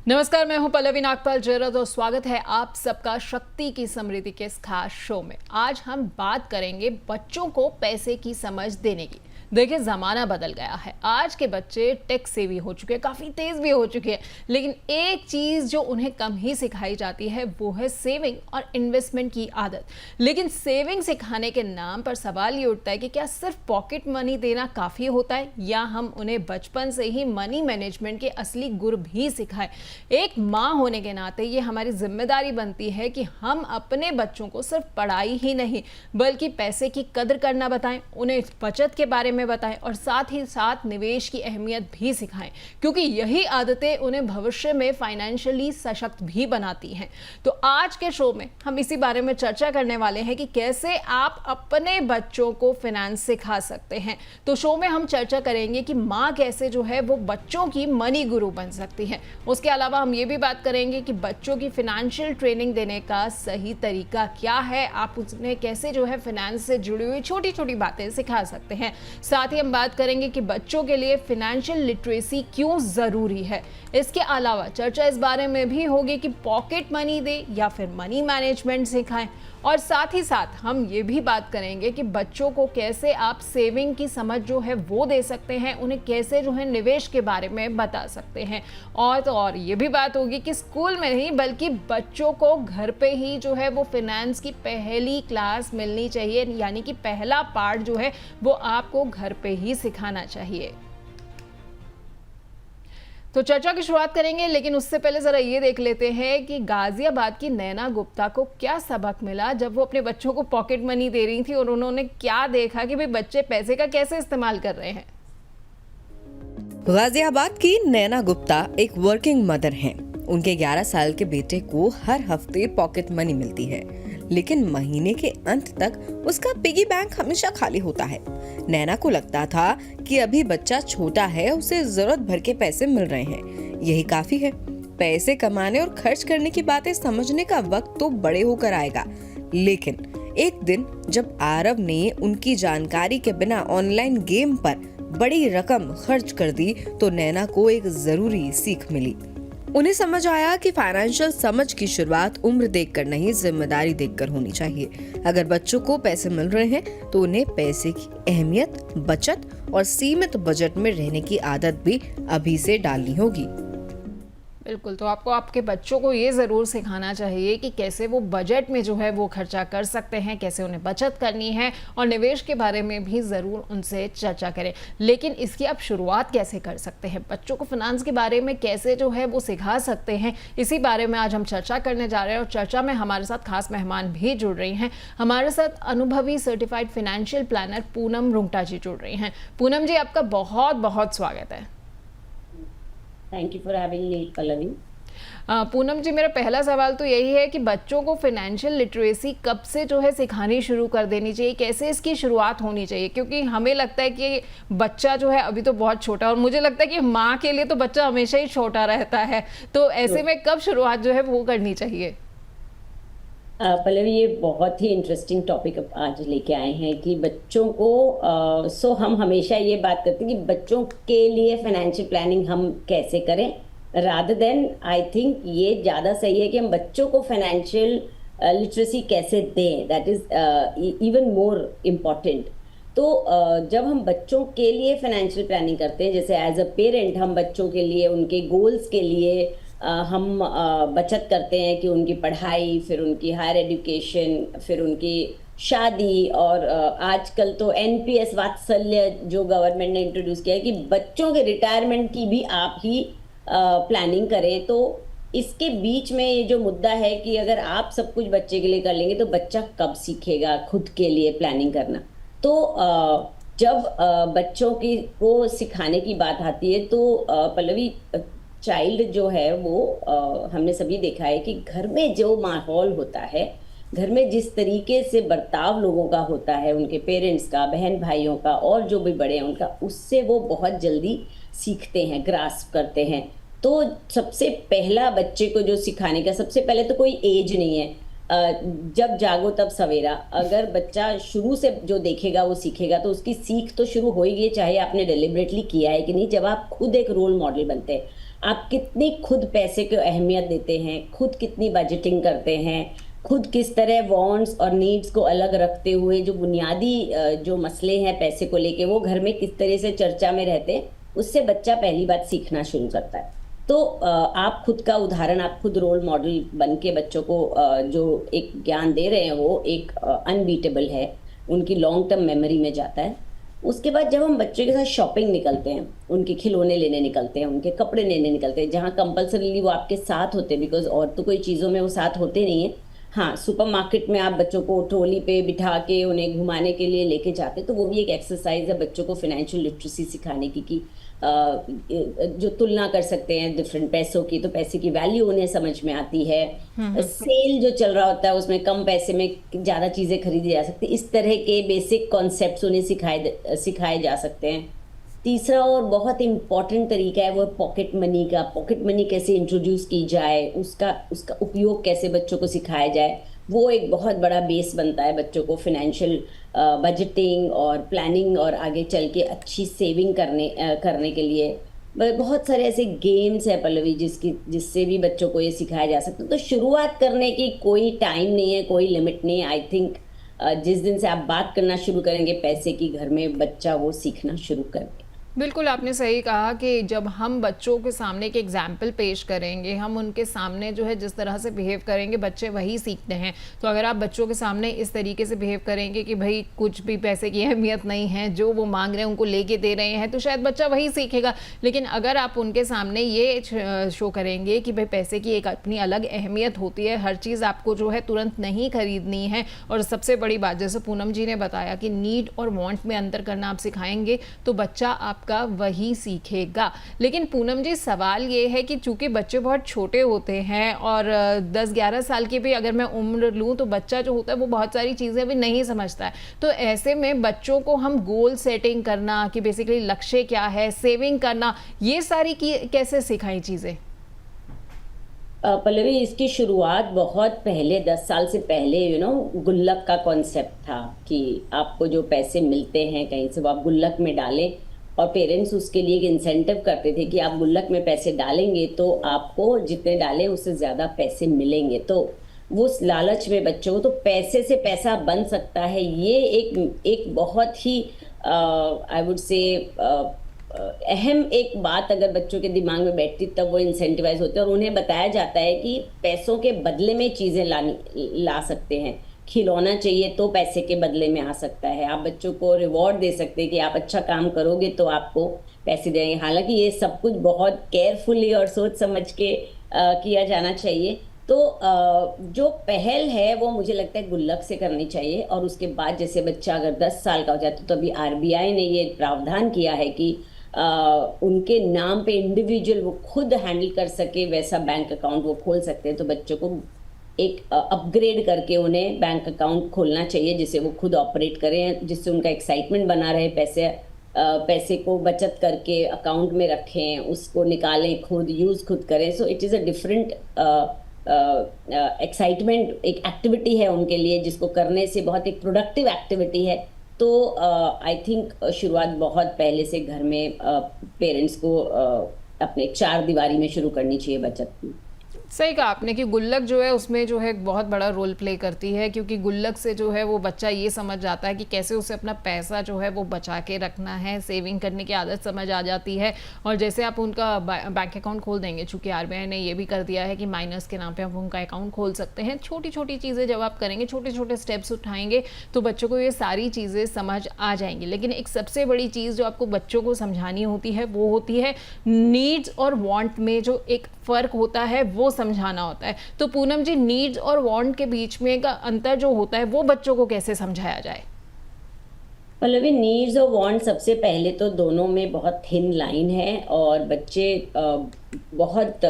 नमस्कार, मैं हूं पल्लवी नागपाल जरद और स्वागत है आप सबका शक्ति की समृद्धि के इस खास शो में। आज हम बात करेंगे बच्चों को पैसे की समझ देने की। देखिए, ज़माना बदल गया है। आज के बच्चे टेक सेवी हो चुके हैं, काफ़ी तेज़ भी हो चुके हैं, लेकिन एक चीज़ जो उन्हें कम ही सिखाई जाती है वो है सेविंग और इन्वेस्टमेंट की आदत। लेकिन सेविंग सिखाने के नाम पर सवाल ये उठता है कि क्या सिर्फ पॉकेट मनी देना काफ़ी होता है, या हम उन्हें बचपन से ही मनी मैनेजमेंट के असली गुर भी सिखाएं। एक माँ होने के नाते ये हमारी जिम्मेदारी बनती है कि हम अपने बच्चों को सिर्फ पढ़ाई ही नहीं बल्कि पैसे की कदर करना बताएं, उन्हें बचत के बारे में बताएं और साथ ही साथ निवेश की अहमियत भी सिखाएं, क्योंकि यही आदतें उन्हें भविष्य में फाइनेंशियली सशक्त भी बनाती हैं। तो आज के शो में हम इसी बारे में चर्चा करने वाले हैं कि कैसे आप अपने बच्चों को फाइनेंस सिखा सकते हैं। तो शो में हम चर्चा करेंगे कि माँ कैसे जो है वो बच्चों की मनी गुरु बन सकती है। उसके अलावा हम ये भी बात करेंगे कि बच्चों की फाइनेंशियल ट्रेनिंग देने का सही तरीका क्या है, आप उन्हें कैसे जो है फाइनेंस से जुड़ी हुई छोटी छोटी बातें सिखा सकते हैं। साथ ही हम बात करेंगे कि बच्चों के लिए फाइनेंशियल लिटरेसी क्यों ज़रूरी है। इसके अलावा चर्चा इस बारे में भी होगी कि पॉकेट मनी दे या फिर मनी मैनेजमेंट सिखाएं, और साथ ही साथ हम ये भी बात करेंगे कि बच्चों को कैसे आप सेविंग की समझ जो है वो दे सकते हैं, उन्हें कैसे जो है निवेश के बारे में बता सकते हैं। और तो और ये भी बात होगी कि स्कूल में नहीं बल्कि बच्चों को घर पे ही जो है वो फाइनेंस की पहली क्लास मिलनी चाहिए, यानी कि पहला पार्ट जो है वो आपको घर पे ही सिखाना चाहिए। तो चर्चा की शुरुआत करेंगे, लेकिन उससे पहले जरा ये देख लेते हैं कि गाजियाबाद की नैना गुप्ता को क्या सबक मिला जब वो अपने बच्चों को पॉकेट मनी दे रही थी और उन्होंने क्या देखा कि भाई बच्चे पैसे का कैसे इस्तेमाल कर रहे हैं। गाजियाबाद की नैना गुप्ता एक वर्किंग मदर हैं। उनके 11 साल के बेटे को हर हफ्ते पॉकेट मनी मिलती है, लेकिन महीने के अंत तक उसका पिगी बैंक हमेशा खाली होता है। नैना को लगता था कि अभी बच्चा छोटा है, उसे जरूरत भर के पैसे मिल रहे हैं, यही काफी है। पैसे कमाने और खर्च करने की बातें समझने का वक्त तो बड़े होकर आएगा। लेकिन एक दिन जब आरव ने उनकी जानकारी के बिना ऑनलाइन गेम पर बड़ी रकम खर्च कर दी तो नैना को एक जरूरी सीख मिली। उन्हें समझ आया कि फाइनेंशियल समझ की शुरुआत उम्र देखकर नहीं, जिम्मेदारी देखकर होनी चाहिए। अगर बच्चों को पैसे मिल रहे हैं तो उन्हें पैसे की अहमियत, बचत और सीमित बजट में रहने की आदत भी अभी से डालनी होगी। बिल्कुल, तो आपको आपके बच्चों को ये ज़रूर सिखाना चाहिए कि कैसे वो बजट में जो है वो खर्चा कर सकते हैं, कैसे उन्हें बचत करनी है, और निवेश के बारे में भी ज़रूर उनसे चर्चा करें। लेकिन इसकी आप शुरुआत कैसे कर सकते हैं, बच्चों को फाइनेंस के बारे में कैसे जो है वो सिखा सकते हैं, इसी बारे में आज हम चर्चा करने जा रहे हैं। और चर्चा में हमारे साथ खास मेहमान भी जुड़ रही हैं। हमारे साथ अनुभवी certified financial planner Poonam Rungta ji जुड़ रही हैं। पूनम जी, आपका बहुत बहुत स्वागत है। Thank you for having me Pallavi. Poonam ji, मेरा पहला सवाल तो यही है कि बच्चों को फाइनेंशियल लिटरेसी कब से जो है सिखानी शुरू कर देनी चाहिए, कैसे इसकी शुरुआत होनी चाहिए? क्योंकि हमें लगता है कि बच्चा जो है अभी तो बहुत छोटा, और मुझे लगता है कि माँ के लिए तो बच्चा हमेशा ही छोटा रहता है, तो ऐसे में कब शुरुआत जो है वो करनी चाहिए? पल्लवी, ये बहुत ही इंटरेस्टिंग टॉपिक आज लेके आए हैं कि बच्चों को हम हमेशा ये बात करते हैं कि बच्चों के लिए फाइनेंशियल प्लानिंग हम कैसे करें, रादर देन आई थिंक ये ज़्यादा सही है कि हम बच्चों को फाइनेंशियल लिटरेसी कैसे दें, that is even more important. तो जब हम बच्चों के लिए फाइनेंशियल प्लानिंग करते हैं, जैसे एज अ पेरेंट हम बच्चों के लिए उनके गोल्स के लिए हम बचत करते हैं कि उनकी पढ़ाई, फिर उनकी हायर एजुकेशन, फिर उनकी शादी, और आजकल तो एनपीएस वात्सल्य जो गवर्नमेंट ने इंट्रोड्यूस किया है कि बच्चों के रिटायरमेंट की भी आप ही प्लानिंग करें। तो इसके बीच में ये जो मुद्दा है कि अगर आप सब कुछ बच्चे के लिए कर लेंगे तो बच्चा कब सीखेगा खुद के लिए प्लानिंग करना। तो जब बच्चों को सिखाने की बात आती है तो पल्लवी, चाइल्ड जो है वो हमने सभी देखा है कि घर में जो माहौल होता है, घर में जिस तरीके से बर्ताव लोगों का होता है, उनके पेरेंट्स का, बहन भाइयों का और जो भी बड़े हैं उनका, उससे वो बहुत जल्दी सीखते हैं, ग्रास्प करते हैं। तो सबसे पहला बच्चे को जो सिखाने का, सबसे पहले तो कोई एज नहीं है। जब जागो तब सवेरा। अगर बच्चा शुरू से जो देखेगा वो सीखेगा, तो उसकी सीख तो शुरू हो ही गई, चाहे आपने डिलिबरेटली किया है कि नहीं। जब आप खुद एक रोल मॉडल बनते हैं, आप कितनी खुद पैसे को अहमियत देते हैं, खुद कितनी बजटिंग करते हैं, खुद किस तरह वांट्स और नीड्स को अलग रखते हुए जो बुनियादी जो मसले हैं पैसे को लेके, वो घर में किस तरह से चर्चा में रहते हैं, उससे बच्चा पहली बात सीखना शुरू करता है। तो आप खुद का उदाहरण, आप खुद रोल मॉडल बन के बच्चों को जो एक ज्ञान दे रहे हैं वो एक अनबीटेबल है, उनकी लॉन्ग टर्म मेमोरी में जाता है। उसके बाद जब हम बच्चों के साथ शॉपिंग निकलते हैं, उनके खिलौने लेने निकलते हैं, उनके कपड़े लेने निकलते हैं, जहाँ कंपल्सरीली वो आपके साथ होते हैं, बिकॉज और तो कोई चीज़ों में वो साथ होते नहीं है। हाँ, सुपरमार्केट में आप बच्चों को ट्रॉली पे बिठा के उन्हें घुमाने के लिए लेके जाते हैं, तो वो भी एक एक्सरसाइज है बच्चों को फाइनेंशियल लिटरेसी सिखाने की, कि जो तुलना कर सकते हैं डिफरेंट पैसों की, तो पैसे की वैल्यू उन्हें समझ में आती है। सेल जो चल रहा होता है उसमें कम पैसे में ज़्यादा चीज़ें खरीदी जा सकती है, इस तरह के बेसिक कॉन्सेप्ट्स उन्हें सिखाए जा सकते हैं। तीसरा और बहुत इम्पॉर्टेंट तरीका है वो पॉकेट मनी का। पॉकेट मनी कैसे इंट्रोड्यूस की जाए, उसका उसका उपयोग कैसे बच्चों को सिखाया जाए, वो एक बहुत बड़ा बेस बनता है बच्चों को फिनेंशियल बजटिंग और प्लानिंग और आगे चल के अच्छी सेविंग करने के लिए। बहुत सारे ऐसे गेम्स है पल्लवी जिससे भी बच्चों को ये सिखाया जा सकता है। तो शुरुआत करने की कोई टाइम नहीं है, कोई लिमिट नहीं है। आई थिंक जिस दिन से आप बात करना शुरू करेंगे पैसे की, घर में बच्चा वो सीखना शुरू कर। बिल्कुल आपने सही कहा कि जब हम बच्चों के सामने एक एग्जाम्पल पेश करेंगे, हम उनके सामने जो है जिस तरह से बिहेव करेंगे बच्चे वही सीखते हैं। तो अगर आप बच्चों के सामने इस तरीके से बिहेव करेंगे कि भाई कुछ भी पैसे की अहमियत नहीं है, जो वो मांग रहे हैं उनको लेके दे रहे हैं, तो शायद बच्चा वही सीखेगा। लेकिन अगर आप उनके सामने ये शो करेंगे कि भाई पैसे की एक अपनी अलग अहमियत होती है, हर चीज़ आपको जो है तुरंत नहीं खरीदनी है, और सबसे बड़ी बात जैसे पूनम जी ने बताया कि नीड और वांट में अंतर करना आप सिखाएंगे, तो बच्चा आप का वही सीखेगा। लेकिन पूनम जी, सवाल ये है कि चूंकि बच्चे बहुत छोटे होते हैं और 10-11 साल की भी अगर मैं उम्र लूँ, तो बच्चा जो होता है वो बहुत सारी चीज़ें अभी नहीं समझता है। तो ऐसे में बच्चों को हम गोल सेटिंग करना, कि बेसिकली लक्ष्य क्या है, सेविंग करना, ये सारी की कैसे सिखाई चीज़ें? पल्लवी, इसकी शुरुआत बहुत पहले 10 साल से पहले गुल्लक का कॉन्सेप्ट था कि आपको जो पैसे मिलते हैं कहीं से वो आप गुल्लक में डालें, और पेरेंट्स उसके लिए एक इंसेंटिव करते थे कि आप गुल्लक में पैसे डालेंगे तो आपको जितने डालें उससे ज़्यादा पैसे मिलेंगे। तो वो उस लालच में बच्चों को, तो पैसे से पैसा बन सकता है, ये एक बहुत ही आई वुड से अहम एक बात अगर बच्चों के दिमाग में बैठती, तब वो इंसेंटिवाइज होते हैं और उन्हें बताया जाता है कि पैसों के बदले में चीज़ें ला सकते हैं। खिलौना चाहिए तो पैसे के बदले में आ सकता है। आप बच्चों को रिवॉर्ड दे सकते हैं कि आप अच्छा काम करोगे तो आपको पैसे देंगे। हालांकि ये सब कुछ बहुत केयरफुली और सोच समझ के किया जाना चाहिए। तो जो पहल है वो मुझे लगता है गुल्लक से करनी चाहिए, और उसके बाद जैसे बच्चा अगर 10 साल का हो जाता तो अभी आरबीआई ने ये प्रावधान किया है कि उनके नाम पे इंडिविजुअल वो खुद हैंडल कर सके वैसा बैंक अकाउंट वो खोल सकते हैं। तो बच्चों को एक अपग्रेड करके उन्हें बैंक अकाउंट खोलना चाहिए जिसे वो खुद ऑपरेट करें, जिससे उनका एक्साइटमेंट बना रहे। पैसे को बचत करके अकाउंट में रखें, उसको निकालें, खुद यूज़ खुद करें। So it is a different excitement, एक एक्टिविटी है उनके लिए जिसको करने से बहुत एक प्रोडक्टिव एक्टिविटी है। तो आई थिंक शुरुआत बहुत पहले से घर में पेरेंट्स को अपने 4 दीवारी में शुरू करनी चाहिए बचत की। सही कहा आपने कि गुल्लक जो है उसमें जो है एक बहुत बड़ा रोल प्ले करती है, क्योंकि गुल्लक से जो है वो बच्चा ये समझ जाता है कि कैसे उसे अपना पैसा जो है वो बचा के रखना है, सेविंग करने की आदत समझ आ जाती है। और जैसे आप उनका बैंक अकाउंट खोल देंगे, चूँकि आरबीआई ने ये भी कर दिया है कि माइनस के नाम पर आप उनका अकाउंट खोल सकते हैं। छोटी छोटी चीज़ें जब आप करेंगे, छोटे छोटे स्टेप्स उठाएंगे, तो बच्चों को ये सारी चीज़ें समझ आ जाएंगी। लेकिन एक सबसे बड़ी चीज़ जो आपको बच्चों को समझानी होती है वो होती है नीड्स और वांट में जो एक फ़र्क होता है वो समझाना होता है। तो पूनम जी, नीड्स और वांट के बीच में का अंतर जो होता है वो बच्चों को कैसे समझाया जाए? पल्लवी, नीड्स और वांट सबसे पहले तो दोनों में बहुत थिन लाइन है, और बच्चे बहुत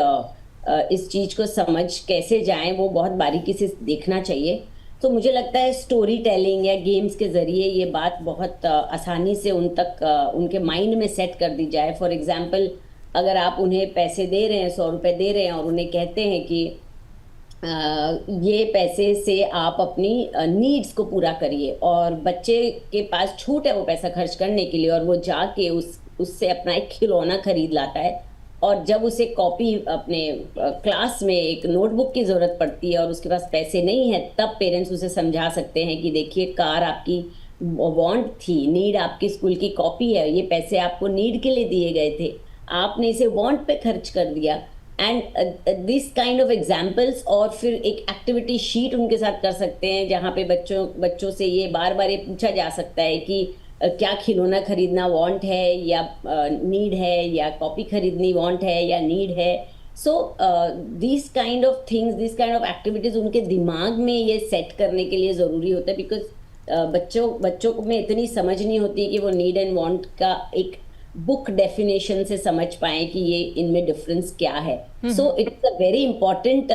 इस चीज़ को समझ कैसे जाएं वो बहुत बारीकी से देखना चाहिए। तो मुझे लगता है स्टोरी टेलिंग या गेम्स के ज़रिए ये बात बहुत आसानी से उन तक उनके माइंड में सेट कर दी जाए। फॉर एग्जांपल, अगर आप उन्हें पैसे दे रहे हैं, 100 रुपये दे रहे हैं और उन्हें कहते हैं कि ये पैसे से आप अपनी नीड्स को पूरा करिए, और बच्चे के पास छूट है वो पैसा खर्च करने के लिए, और वो जाके उससे अपना एक खिलौना खरीद लाता है। और जब उसे कॉपी अपने क्लास में एक नोटबुक की जरूरत पड़ती है और उसके पास पैसे नहीं है, तब पेरेंट्स उसे समझा सकते हैं कि देखिए, कार आपकी वांट थी, नीड आपकी स्कूल की कॉपी है, ये पैसे आपको नीड के लिए दिए गए थे, आपने इसे वांट पे खर्च कर दिया। And this kind of examples, और फिर एक एक्टिविटी शीट उनके साथ कर सकते हैं जहाँ पे बच्चों से ये बार बार ये पूछा जा सकता है कि क्या खिलौना खरीदना वांट है या नीड है, या कॉपी खरीदनी वांट है या नीड है। So this kind of things, this kind of activities उनके दिमाग में ये सेट करने के लिए ज़रूरी होता है, बिकॉज बच्चों में इतनी समझ नहीं होती कि वो नीड एंड वांट का एक बुक डेफिनेशन से समझ पाए कि ये इनमें डिफरेंस क्या है। So it's a very important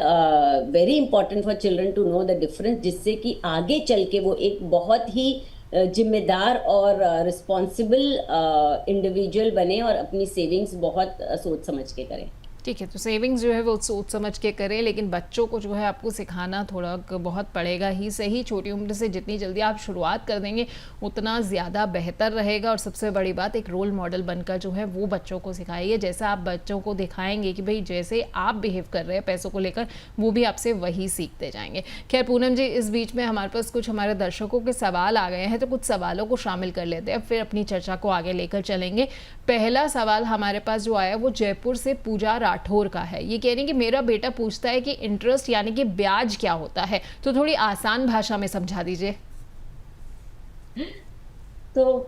for children to know the difference, जिससे कि आगे चल के वो एक बहुत ही जिम्मेदार और रिस्पॉन्सिबल इंडिविजुअल बने और अपनी सेविंग्स बहुत सोच समझ के करें। ठीक है, तो सेविंग्स जो है वो सोच समझ के करें, लेकिन बच्चों को जो है आपको सिखाना थोड़ा बहुत पड़ेगा ही सही। छोटी उम्र से जितनी जल्दी आप शुरुआत कर देंगे उतना ज़्यादा बेहतर रहेगा। और सबसे बड़ी बात, एक रोल मॉडल बनकर जो है वो बच्चों को सिखाइए। जैसा आप बच्चों को दिखाएंगे कि भाई जैसे आप बिहेव कर रहे हैं पैसों को लेकर, वो भी आपसे वही सीखते जाएंगे। खैर पूनम जी, इस बीच में हमारे पास कुछ हमारे दर्शकों के सवाल आ गए हैं, तो कुछ सवालों को शामिल कर लेते हैं, फिर अपनी चर्चा को आगे लेकर चलेंगे। पहला सवाल हमारे पास जो आया वो जयपुर से पूजा राठौर का है। ये कह रही है कि मेरा बेटा पूछता है कि इंटरेस्ट यानी कि ब्याज क्या होता है, तो थोड़ी आसान भाषा में समझा दीजिए। तो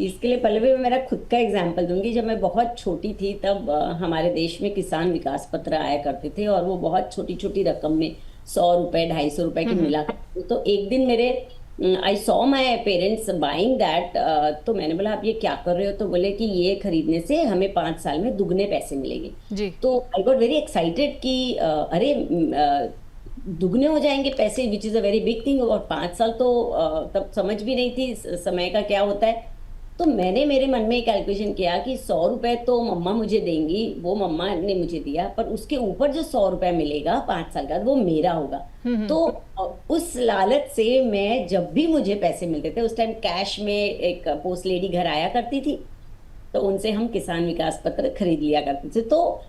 इसके लिए पहले भी मैं मेरा खुद का एग्जांपल दूंगी। जब मैं बहुत छोटी थी तब हमारे देश में किसान विकास पत्र आया करते थे, और वो बहुत छोटी छोटी रकम में 100 रुपए 250 रुपए की मिला करते थे। तो एक दिन मेरे I saw my parents buying that, तो मैंने बोला आप ये क्या कर रहे हो? तो बोले कि ये खरीदने से हमें 5 साल में दुगने पैसे मिलेंगे। जी। तो आई गॉट वेरी एक्साइटेड कि अरे दुगने हो जाएंगे पैसे, which is a very big thing. और 5 साल तो तब समझ भी नहीं थी समय का क्या होता है। तो मैंने मेरे मन में कैलकुलेशन किया कि 100 रुपए तो मम्मा मुझे देंगी, वो मम्मा ने मुझे दिया, पर उसके ऊपर जो 100 रुपए मिलेगा 5 साल का, वो मेरा होगा। तो उस लालच से मैं जब भी मुझे पैसे मिलते थे, उस टाइम कैश में एक पोस्ट लेडी घर आया करती थी, तो उनसे हम किसान विकास पत्र खरीद लिया करते थे। तो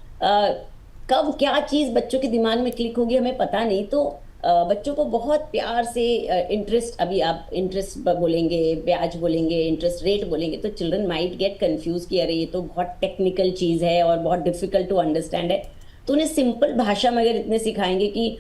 कब क्या चीज बच्चों के दिमाग में क्लिक होगी हमें पता नहीं। तो बच्चों को बहुत प्यार से इंटरेस्ट, अभी आप इंटरेस्ट बोलेंगे, ब्याज बोलेंगे, इंटरेस्ट रेट बोलेंगे, तो चिल्ड्रन माइट गेट कंफ्यूज कि अरे ये तो बहुत टेक्निकल चीज है और बहुत डिफिकल्ट टू अंडरस्टैंड है। तो उन्हें सिंपल भाषा में अगर इतने सिखाएंगे कि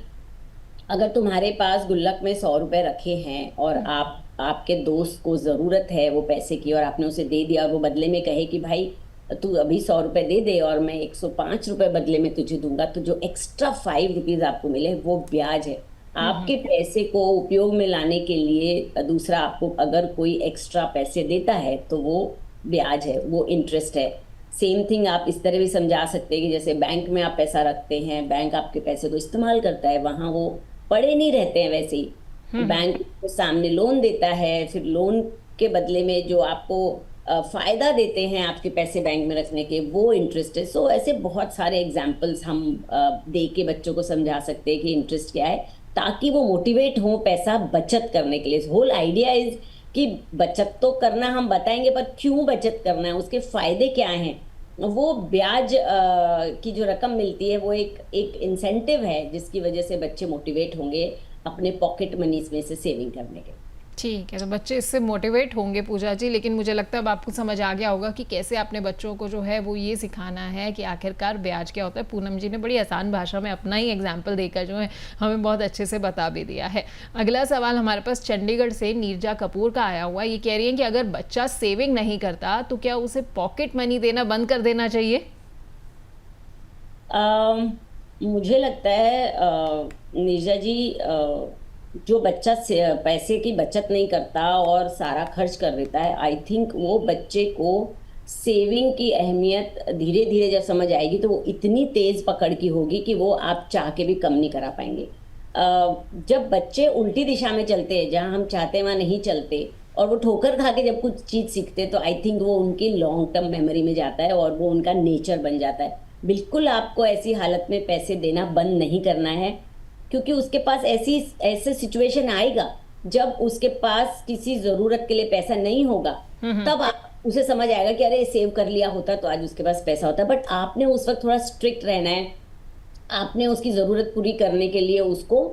अगर तुम्हारे पास गुल्लक में 100 रुपए रखे हैं और आपके दोस्त को जरूरत है वो पैसे की, और आपने उसे दे दिया, और वो बदले में कहे कि भाई तू अभी 100 रुपए दे दे और मैं 105 रुपए बदले में तुझे दूंगा, तो जो एक्स्ट्रा 5 रुपीज आपको मिले वो ब्याज है। आपके पैसे को उपयोग में लाने के लिए दूसरा आपको अगर कोई एक्स्ट्रा पैसे देता है तो वो ब्याज है, वो इंटरेस्ट है। सेम थिंग आप इस तरह भी समझा सकते हैं कि जैसे बैंक में आप पैसा रखते हैं, बैंक आपके पैसे को इस्तेमाल करता है, वहां वो पड़े नहीं रहते हैं वैसे ही। बैंक के सामने लोन देता है, फिर लोन के बदले में जो आपको फायदा देते हैं आपके पैसे बैंक में रखने के, वो इंटरेस्ट है। सो ऐसे बहुत सारे एग्जांपल्स हम दे के बच्चों को समझा सकते हैं कि इंटरेस्ट क्या है, ताकि वो मोटिवेट हो पैसा बचत करने के लिए। होल आइडिया इज कि बचत तो करना हम बताएंगे, पर क्यों बचत करना है, उसके फायदे क्या हैं। वो ब्याज की जो रकम मिलती है वो एक इंसेंटिव है जिसकी वजह से बच्चे मोटिवेट होंगे अपने पॉकेट मनीज में से सेविंग करने के। ठीक है, तो बच्चे इससे मोटिवेट होंगे पूजा जी। लेकिन मुझे लगता है अब आपको समझ आ गया होगा कि कैसे अपने बच्चों को जो है वो ये सिखाना है कि आखिरकार ब्याज क्या होता है। पूनम जी ने बड़ी आसान भाषा में अपना ही एग्जाम्पल देकर जो है हमें बहुत अच्छे से बता भी दिया है। अगला सवाल हमारे पास चंडीगढ़ से नीरजा कपूर का आया हुआ। ये कह रही है कि अगर बच्चा सेविंग नहीं करता तो क्या उसे पॉकेट मनी देना बंद कर देना चाहिए? मुझे लगता है नीरजा जी, जो बच्चा पैसे की बचत नहीं करता और सारा खर्च कर देता है, आई थिंक वो बच्चे को सेविंग की अहमियत धीरे धीरे जब समझ आएगी तो वो इतनी तेज पकड़ की होगी कि वो आप चाह के भी कम नहीं करा पाएंगे। जब बच्चे उल्टी दिशा में चलते हैं, जहाँ हम चाहते हैं वहाँ नहीं चलते, और वो ठोकर खा के जब कुछ चीज सीखते, तो आई थिंक वो उनकी लॉन्ग टर्म मेमोरी में जाता है और वो उनका नेचर बन जाता है। बिल्कुल आपको ऐसी हालत में पैसे देना बंद नहीं करना है। क्योंकि उसके पास ऐसे सिचुएशन आएगा जब उसके पास किसी जरूरत के लिए पैसा नहीं होगा, तब आप उसे समझ आएगा कि अरे सेव कर लिया होता तो आज उसके पास पैसा होता। बट आपने उस वक्त थोड़ा स्ट्रिक्ट रहना है, आपने उसकी जरूरत पूरी करने के लिए उसको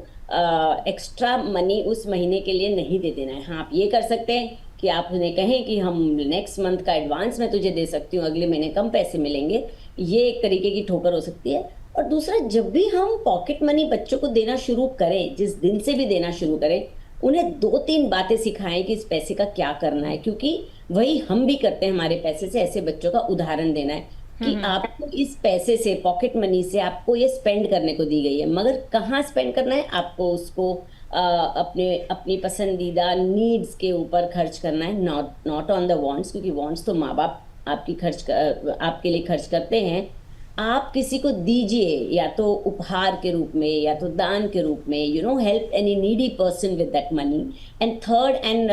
एक्स्ट्रा मनी उस महीने के लिए नहीं दे देना है। हाँ, आप ये कर सकते हैं कि आप उन्हें कहें कि हम नेक्स्ट मंथ का एडवांस मैं तुझे दे सकती हूँ, अगले महीने कम पैसे मिलेंगे। ये एक तरीके की ठोकर हो सकती है। और दूसरा, जब भी हम पॉकेट मनी बच्चों को देना शुरू करें, जिस दिन से भी देना शुरू करें, उन्हें 2-3 बातें सिखाएं कि इस पैसे का क्या करना है, क्योंकि वही हम भी करते हैं हमारे पैसे से। ऐसे बच्चों का उदाहरण देना है कि आपको इस पैसे से, पॉकेट मनी से आपको ये स्पेंड करने को दी गई है, मगर कहाँ स्पेंड करना है, आपको उसको अपनी पसंदीदा नीड्स के ऊपर खर्च करना है, नॉट ऑन द वांट्स, क्योंकि वांट्स तो माँ बाप आपके लिए खर्च करते हैं। आप किसी को दीजिए, या तो उपहार के रूप में या तो दान के रूप में, help any needy person with that money. And third and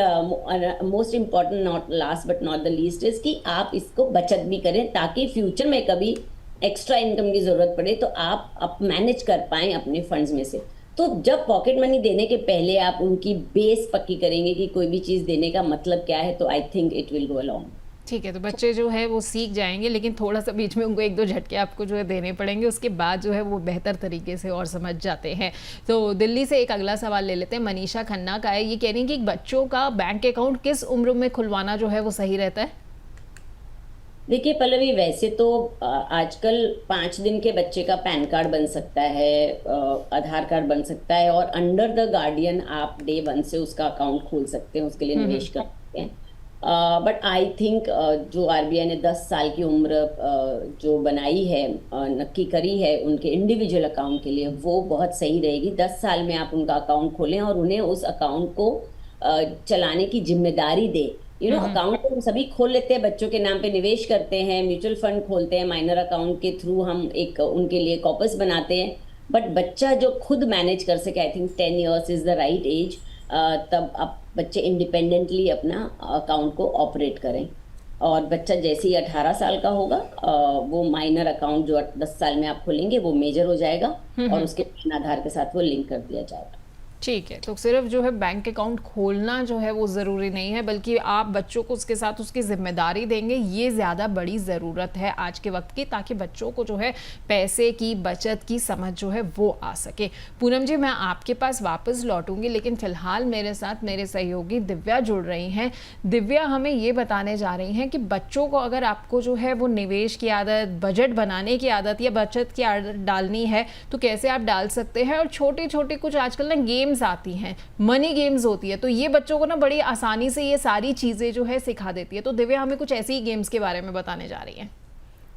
most important, not last but not the least, is कि आप इसको बचत भी करें, ताकि फ्यूचर में कभी एक्स्ट्रा इनकम की जरूरत पड़े तो आप मैनेज कर पाएं अपने फंड्स में से। तो जब पॉकेट मनी देने के पहले आप उनकी बेस पक्की करेंगे कि कोई भी चीज़ देने का मतलब क्या है, तो I think it will go along. ठीक है, तो बच्चे जो है वो सीख जाएंगे, लेकिन थोड़ा सा बीच में उनको 1-2 झटके आपको जो है देने पड़ेंगे, उसके बाद जो है वो बेहतर तरीके से और समझ जाते हैं। तो दिल्ली से एक अगला सवाल ले लेते हैं, मनीषा खन्ना का है। ये कह रही हैं कि बच्चों का बैंक अकाउंट किस उम्र में खुलवाना जो है वो सही रहता है? देखिए पल्लवी, वैसे तो आजकल 5 दिन के बच्चे का पैन कार्ड बन सकता है, आधार कार्ड बन सकता है, और अंडर द गार्डियन आप Day 1 से उसका अकाउंट खोल सकते हैं, उसके लिए निवेश कर सकते हैं। बट आई थिंक जो आरबीआई ने 10 साल की उम्र जो बनाई है, नक्की करी है उनके इंडिविजुअल अकाउंट के लिए, वो बहुत सही रहेगी। 10 साल में आप उनका अकाउंट खोलें और उन्हें उस अकाउंट को चलाने की जिम्मेदारी दे। अकाउंट तो हम सभी खोल लेते हैं, बच्चों के नाम पे निवेश करते हैं, म्यूचुअल फंड खोलते हैं, माइनर अकाउंट के थ्रू हम एक उनके लिए कॉर्पस बनाते हैं। बट बच्चा जो खुद मैनेज कर सके, I think 10 years is the right age, तब आप बच्चे इंडिपेंडेंटली अपना अकाउंट को ऑपरेट करें। और बच्चा जैसे ही 18 साल का होगा, वो माइनर अकाउंट जो 10 साल में आप खोलेंगे वो मेजर हो जाएगा, और उसके पैन आधार के साथ वो लिंक कर दिया जाएगा। ठीक है, तो सिर्फ जो है बैंक अकाउंट खोलना जो है वो ज़रूरी नहीं है, बल्कि आप बच्चों को उसके साथ उसकी जिम्मेदारी देंगे, ये ज़्यादा बड़ी ज़रूरत है आज के वक्त की, ताकि बच्चों को जो है पैसे की बचत की समझ जो है वो आ सके। पूनम जी, मैं आपके पास वापस लौटूंगी, लेकिन फिलहाल मेरे साथ मेरे सहयोगी दिव्या जुड़ रही हैं। दिव्या हमें ये बताने जा रही हैं कि बच्चों को अगर आपको जो है वो निवेश की आदत, बजट बनाने की आदत या बचत की आदत डालनी है, तो कैसे आप डाल सकते हैं। और छोटे छोटे कुछ आजकल ना गेम्स आती हैं, मनी गेम्स होती है, तो ये बच्चों को ना बड़ी आसानी से ये सारी चीजें जो है सिखा देती है। तो दिव्या हमें कुछ ऐसी ही गेम्स के बारे में बताने जा रही हैं।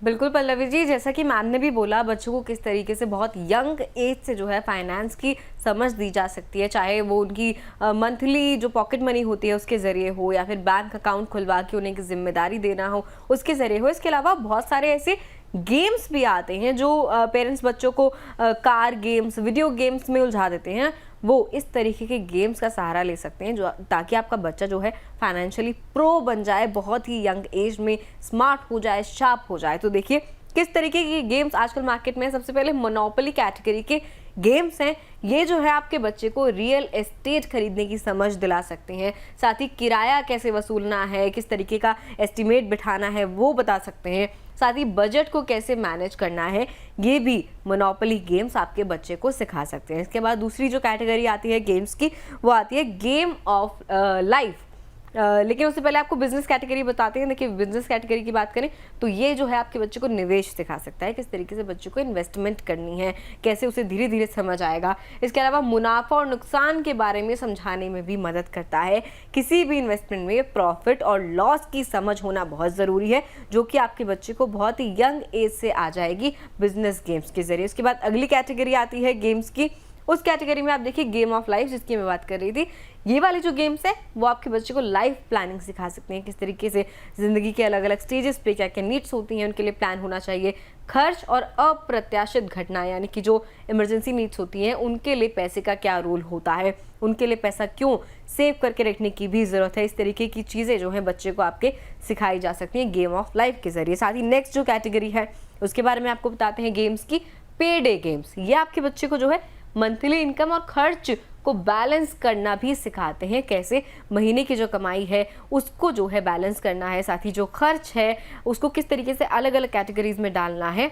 बिल्कुल पल्लवी जी, जैसा कि मैम ने भी बोला, बच्चों को किस तरीके से बहुत यंग एज से जो है फाइनेंस की समझ दी जा सकती है, चाहे वो उनकी मंथली जो पॉकेट मनी होती है उसके ज़रिए हो, या फिर बैंक अकाउंट खुलवा के उन्हें जिम्मेदारी देना हो उसके ज़रिए हो। इसके अलावा बहुत सारे ऐसे गेम्स भी आते हैं जो पेरेंट्स बच्चों को कार गेम्स, वीडियो गेम्स में उलझा देते हैं। वो इस तरीके के गेम्स का सहारा ले सकते हैं, जो ताकि आपका बच्चा जो है फाइनेंशियली प्रो बन जाए, बहुत ही यंग एज में स्मार्ट हो जाए, शार्प हो जाए। तो देखिए किस तरीके के गेम्स आजकल मार्केट में है। सबसे पहले मोनोपोली कैटेगरी के गेम्स हैं। ये जो है आपके बच्चे को रियल एस्टेट खरीदने की समझ दिला सकते हैं, साथ ही किराया कैसे वसूलना है, किस तरीके का एस्टिमेट बिठाना है वो बता सकते हैं, साथ ही बजट को कैसे मैनेज करना है, ये भी मोनोपोली गेम्स आपके बच्चे को सिखा सकते हैं। इसके बाद दूसरी जो कैटेगरी आती है गेम्स की, वो आती है गेम ऑफ लाइफ। लेकिन उससे पहले आपको बिजनेस कैटेगरी बताते हैं। देखिए, बिजनेस कैटेगरी की बात करें तो ये जो है आपके बच्चे को निवेश सिखा सकता है, किस तरीके से बच्चे को इन्वेस्टमेंट करनी है, कैसे उसे धीरे धीरे समझ आएगा। इसके अलावा मुनाफा और नुकसान के बारे में समझाने में भी मदद करता है। किसी भी इन्वेस्टमेंट में प्रॉफिट और लॉस की समझ होना बहुत ज़रूरी है, जो कि आपके बच्चे को बहुत ही यंग एज से आ जाएगी बिजनेस गेम्स के जरिए। उसके बाद अगली कैटेगरी आती है गेम्स की। उस कैटेगरी में आप देखिए गेम ऑफ लाइफ, जिसकी मैं बात कर रही थी। ये वाले जो गेम्स है वो आपके बच्चे को लाइफ प्लानिंग सिखा सकते हैं, किस तरीके से ज़िंदगी के अलग अलग स्टेजेस पे क्या क्या नीड्स होती हैं, उनके लिए प्लान होना चाहिए। खर्च और अप्रत्याशित घटना, यानी कि जो इमरजेंसी नीड्स होती हैं, उनके लिए पैसे का क्या रोल होता है, उनके लिए पैसा क्यों सेव करके रखने की भी ज़रूरत है। इस तरीके की चीज़ें जो हैं बच्चे को आपके सिखाई जा सकती हैं गेम ऑफ लाइफ के ज़रिए। साथ ही नेक्स्ट जो कैटेगरी है उसके बारे में आपको बताते हैं गेम्स की, पे डे गेम्स। ये आपके बच्चे को जो है मंथली इनकम और खर्च को बैलेंस करना भी सिखाते हैं, कैसे महीने की जो कमाई है उसको जो है बैलेंस करना है, साथ ही जो खर्च है उसको किस तरीके से अलग अलग कैटेगरीज में डालना है,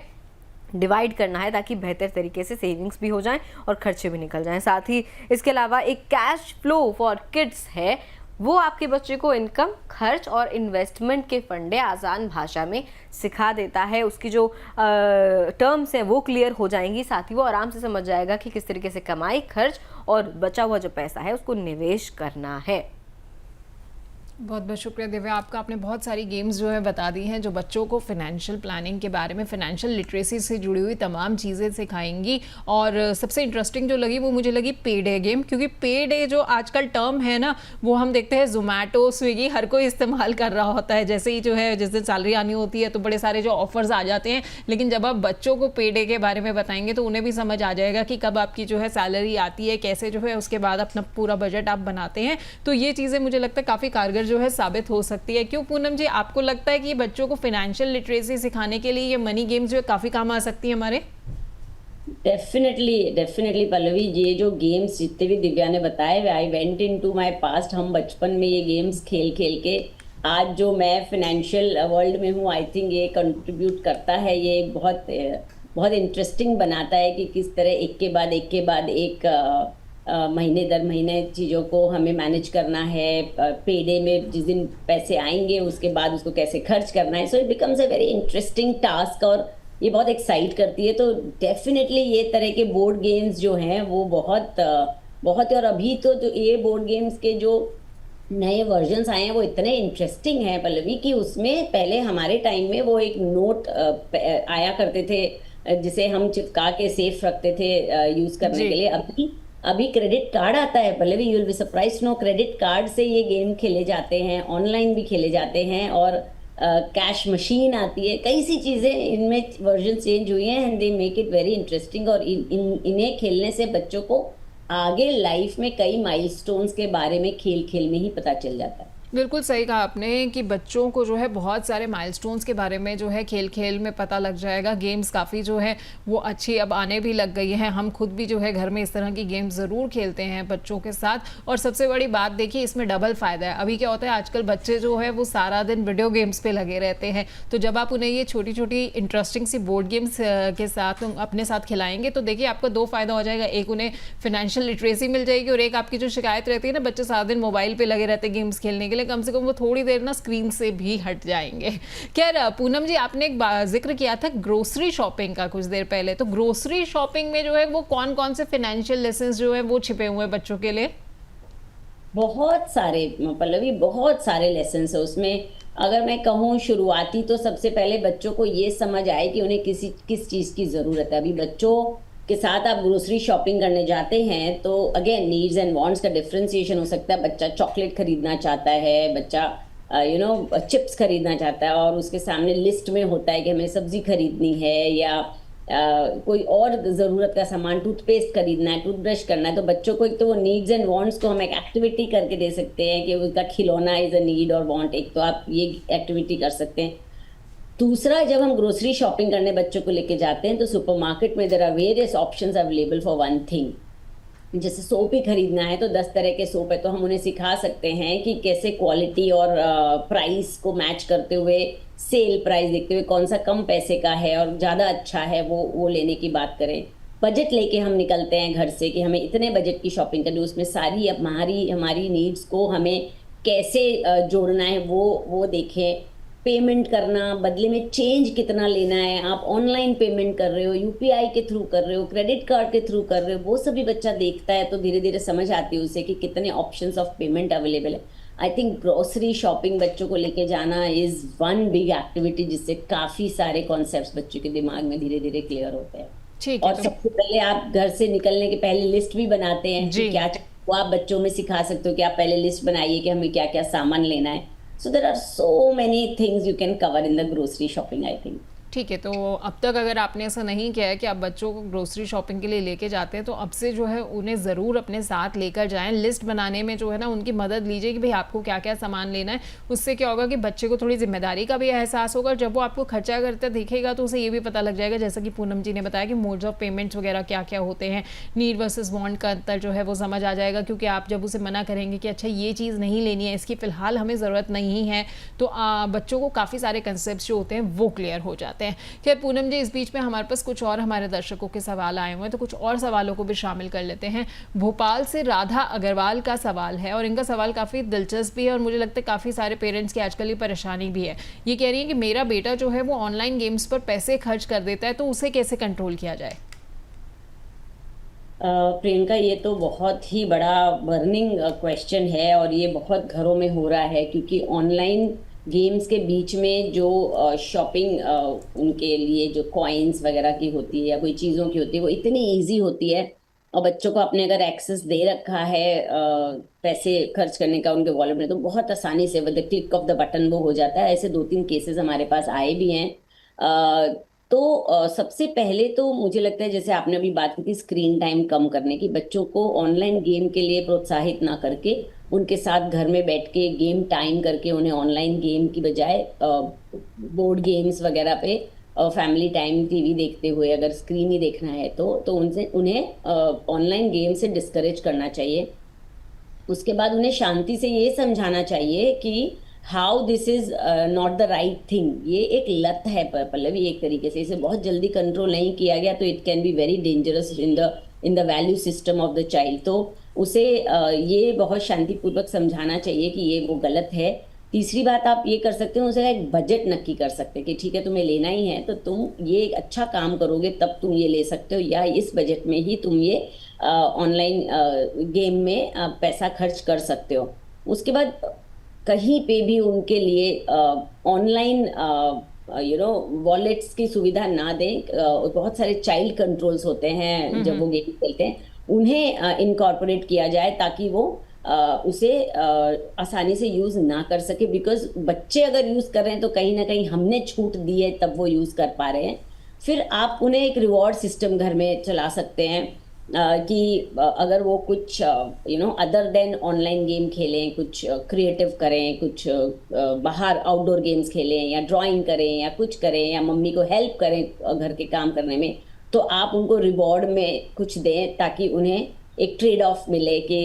डिवाइड करना है, ताकि बेहतर तरीके से सेविंग्स भी हो जाएं और खर्चे भी निकल जाएं। साथ ही इसके अलावा एक कैश फ्लो फॉर किड्स है, वो आपके बच्चे को इनकम, खर्च और इन्वेस्टमेंट के फंडे आसान भाषा में सिखा देता है। उसकी जो टर्म्स हैं वो क्लियर हो जाएंगी, साथ ही वो आराम से समझ जाएगा कि किस तरीके से कमाई, खर्च और बचा हुआ जो पैसा है उसको निवेश करना है। बहुत बहुत शुक्रिया दिव्या आपका। आपने बहुत सारी गेम्स जो है बता दी हैं जो बच्चों को फाइनेंशियल प्लानिंग के बारे में, फाइनेंशियल लिटरेसी से जुड़ी हुई तमाम चीज़ें सिखाएंगी। और सबसे इंटरेस्टिंग जो लगी वो मुझे लगी पे डे गेम, क्योंकि पे डे जो आजकल टर्म है ना वो हम देखते हैं जोमेटो, स्विगी हर कोई इस्तेमाल कर रहा होता है। जैसे ही जो है जिस दिन सैलरी आनी होती है तो बड़े सारे जो ऑफर्स आ जाते हैं, लेकिन जब आप बच्चों को पे डे के बारे में बताएंगे तो उन्हें भी समझ आ जाएगा कि कब आपकी जो है सैलरी आती है, कैसे जो है उसके बाद अपना पूरा बजट आप बनाते हैं। तो ये चीज़ें मुझे लगता है काफ़ी कारगर जो है साबित हो सकती है। क्यों पूनम जी, आपको लगता है कि बच्चों को फाइनेंशियल लिटरेसी सिखाने के लिए ये मनी गेम्स जो है काफ़ी काम आ सकती है हमारे? डेफिनेटली पल्लवी, ये जो गेम्स जितने भी दिव्या ने बताए, I went into my past. हम बचपन में ये गेम्स खेल खेल के आज जो मैं फाइनेंशियल वर्ल्ड में हूँ, आई थिंक ये कंट्रीब्यूट करता है। ये बहुत बहुत इंटरेस्टिंग बनाता है कि किस तरह एक के बाद एक महीने दर महीने चीज़ों को हमें मैनेज करना है। पेडे में जिस दिन पैसे आएंगे उसके बाद उसको कैसे खर्च करना है। So it becomes a very interesting task और ये बहुत एक्साइट करती है। तो डेफिनेटली ये तरह के बोर्ड गेम्स जो हैं वो बहुत और अभी तो ये बोर्ड गेम्स के जो नए वर्जन्स आए हैं वो इतने इंटरेस्टिंग हैं पल्लवी, कि उसमें पहले हमारे टाइम में वो एक नोट आया करते थे जिसे हम चिपका के सेफ रखते थे यूज़ करने के लिए। अभी क्रेडिट कार्ड आता है Pallavi, you will be surprised no, credit card से ये गेम खेले जाते हैं, ऑनलाइन भी खेले जाते हैं और कैश मशीन आती है। कई सी चीज़ें इनमें वर्जन चेंज हुई हैं and they make it very interesting. और इन्हें खेलने से बच्चों को आगे लाइफ में कई माइलस्टोन्स के बारे में खेल खेल में ही पता चल जाता है। बिल्कुल सही कहा आपने कि बच्चों को जो है बहुत सारे माइलस्टोन्स के बारे में जो है खेल खेल में पता लग जाएगा। गेम्स काफ़ी जो है वो अच्छी अब आने भी लग गई हैं। हम खुद भी जो है घर में इस तरह की गेम्स ज़रूर खेलते हैं बच्चों के साथ। और सबसे बड़ी बात देखिए, इसमें डबल फ़ायदा है। अभी क्या होता है, आजकल बच्चे जो है वो सारा दिन वीडियो गेम्स पे लगे रहते हैं, तो जब आप उन्हें ये छोटी छोटी इंटरेस्टिंग सी बोर्ड गेम्स के साथ अपने साथ खिलाएंगे तो देखिए आपका दो फ़ायदा हो जाएगा। एक, उन्हें फाइनेंशियल लिटरेसी मिल जाएगी, और एक आपकी जो शिकायत रहती है ना, बच्चे सारा दिन मोबाइल पर लगे रहते हैं गेम्स खेलने के लिए, कम से कम वो थोड़ी देर ना स्क्रीन से भी हट जाएंगे। खैर पूनम जी, आपने एक जिक्र किया था ग्रोसरी शॉपिंग का कुछ देर पहले, तो ग्रोसरी शॉपिंग में जो है वो कौन कौन से फाइनेंशियल लेसन्स जो है वो छिपे हुए हैं बच्चों के लिए? बहुत सारे पल्लवी, बहुत सारे लेसन्स है उसमें। अगर मैं कहूँ शुरुआती, तो सबसे पहले बच्चों को ये समझ आए कि उन्हें किस चीज़ की ज़रूरत है। अभी बच्चों के साथ आप ग्रोसरी शॉपिंग करने जाते हैं तो अगेन नीड्स एंड वांट्स का डिफरेंशिएशन हो सकता है। बच्चा चॉकलेट खरीदना चाहता है, बच्चा चिप्स खरीदना चाहता है और उसके सामने लिस्ट में होता है कि हमें सब्जी खरीदनी है या कोई और ज़रूरत का सामान, टूथपेस्ट खरीदना है, टूथब्रश करना है। तो बच्चों को एक तो वो नीड्स एंड वांट्स को हम एक एक्टिविटी करके दे सकते हैं कि उसका खिलौना इज़ अ नीड और वांट, एक तो आप ये एक्टिविटी कर सकते हैं। दूसरा, जब हम ग्रोसरी शॉपिंग करने बच्चों को लेके जाते हैं तो सुपरमार्केट में there are various options available for one thing. जैसे सोप ही खरीदना है तो 10 तरह के सोप है, तो हम उन्हें सिखा सकते हैं कि कैसे क्वालिटी और प्राइस को मैच करते हुए, सेल प्राइस देखते हुए कौन सा कम पैसे का है और ज़्यादा अच्छा है वो लेने की बात करें। बजट लेके हम निकलते हैं घर से कि हमें इतने बजट की शॉपिंग करनी है, उसमें सारी हमारी नीड्स को हमें कैसे जोड़ना है वो देखें। पेमेंट करना, बदले में चेंज कितना लेना है, आप ऑनलाइन पेमेंट कर रहे हो, यूपीआई के थ्रू कर रहे हो, क्रेडिट कार्ड के थ्रू कर रहे हो, वो सभी बच्चा देखता है तो धीरे धीरे समझ आती है उसे कि कितने ऑप्शंस ऑफ पेमेंट अवेलेबल है। आई थिंक ग्रोसरी शॉपिंग बच्चों को लेके जाना इज़ वन बिग एक्टिविटी जिससे काफ़ी सारे कॉन्सेप्ट्स बच्चों के दिमाग में धीरे धीरे क्लियर होते हैं। ठीक और है, सबसे पहले आप घर से निकलने के पहले लिस्ट भी बनाते हैं कि क्या वो आप बच्चों में सिखा सकते हो कि आप पहले लिस्ट बनाइए कि हमें क्या क्या सामान लेना है। So there are so many things you can cover in the grocery shopping, I think. ठीक है, तो अब तक अगर आपने ऐसा नहीं किया है कि आप बच्चों को ग्रोसरी शॉपिंग के लिए लेके जाते हैं, तो अब से जो है उन्हें ज़रूर अपने साथ लेकर जाएं। लिस्ट बनाने में जो है ना उनकी मदद लीजिए कि भाई आपको क्या क्या सामान लेना है। उससे क्या होगा कि बच्चे को थोड़ी जिम्मेदारी का भी एहसास होगा, और जब वो आपको खर्चा करते दिखेगा तो उसे ये भी पता लग जाएगा, जैसा कि पूनम जी ने बताया, कि मोड्स ऑफ पेमेंट्स वगैरह क्या क्या होते हैं। नीड वर्सेस वांट का अंतर जो है वो समझ आ जाएगा, क्योंकि आप जब उसे मना करेंगे कि अच्छा ये चीज़ नहीं लेनी है, इसकी फ़िलहाल हमें ज़रूरत नहीं है, तो बच्चों को काफ़ी सारे कंसेप्ट जो होते हैं वो क्लियर हो जाते हैं। खैर पूनम जी, इस बीच में हमारे पास कुछ और हमारे दर्शकों के सवाल आए हुए हैं, तो कुछ और सवालों को भी शामिल कर लेते हैं। भोपाल से राधा अग्रवाल का सवाल है, और इनका सवाल काफ़ी दिलचस्प भी है, और मुझे लगता है काफ़ी सारे पेरेंट्स की आजकल ये परेशानी भी है। ये कह रही है कि मेरा बेटा जो है वो ऑनलाइन गेम्स पर पैसे खर्च कर देता है, तो उसे कैसे कंट्रोल किया जाए। प्रियंका, ये तो बहुत ही बड़ा बर्निंग क्वेश्चन है, और ये बहुत घरों में हो रहा है, क्योंकि ऑनलाइन गेम्स के बीच में जो शॉपिंग उनके लिए जो कॉइन्स वगैरह की होती है या कोई चीज़ों की होती है, वो इतनी इजी होती है। और बच्चों को आपने अगर एक्सेस दे रखा है पैसे खर्च करने का उनके वॉलेट में, तो बहुत आसानी से with the click of the button वो हो जाता है। ऐसे 2-3 केसेस हमारे पास आए भी हैं। तो सबसे पहले तो मुझे लगता है, जैसे आपने अभी बात की थी स्क्रीन टाइम कम करने की, बच्चों को ऑनलाइन गेम के लिए प्रोत्साहित ना करके उनके साथ घर में बैठ के गेम टाइम करके उन्हें ऑनलाइन गेम की बजाय बोर्ड गेम्स वगैरह पे फैमिली टाइम टीवी देखते हुए अगर स्क्रीन ही देखना है तो उनसे उन्हें ऑनलाइन गेम से डिस्करेज करना चाहिए। उसके बाद उन्हें शांति से ये समझाना चाहिए कि how this is not the right thing. ये एक लत है पल्लवी, एक तरीके से इसे बहुत जल्दी कंट्रोल नहीं किया गया तो it can be very dangerous in the value system of the child. तो उसे ये बहुत शांतिपूर्वक समझाना चाहिए कि ये वो गलत है। तीसरी बात आप ये कर सकते हो, उसे एक बजट नक्की कर सकते हैं कि ठीक है तुम्हें लेना ही है तो तुम ये एक अच्छा काम करोगे तब तुम ये ले सकते हो, या इस बजट में ही तुम ये ऑनलाइन गेम में पैसा खर्च कर सकते हो। उसके बाद कहीं पे भी उनके लिए ऑनलाइन वॉलेट्स की सुविधा ना दें। बहुत सारे चाइल्ड कंट्रोल्स होते हैं जब वो गेम खेलते हैं, उन्हें इनकॉर्पोरेट किया जाए ताकि वो उसे आसानी से यूज ना कर सके। बिकॉज बच्चे अगर यूज कर रहे हैं तो कहीं ना कहीं हमने छूट दी है तब वो यूज कर पा रहे हैं। फिर आप उन्हें एक रिवॉर्ड सिस्टम घर में चला सकते हैं कि अगर वो कुछ अदर देन ऑनलाइन गेम खेलें, कुछ क्रिएटिव करें, कुछ बाहर आउटडोर गेम्स खेलें या ड्राइंग करें या कुछ करें या मम्मी को हेल्प करें घर के काम करने में, तो आप उनको रिवॉर्ड में कुछ दें ताकि उन्हें एक ट्रेड ऑफ मिले कि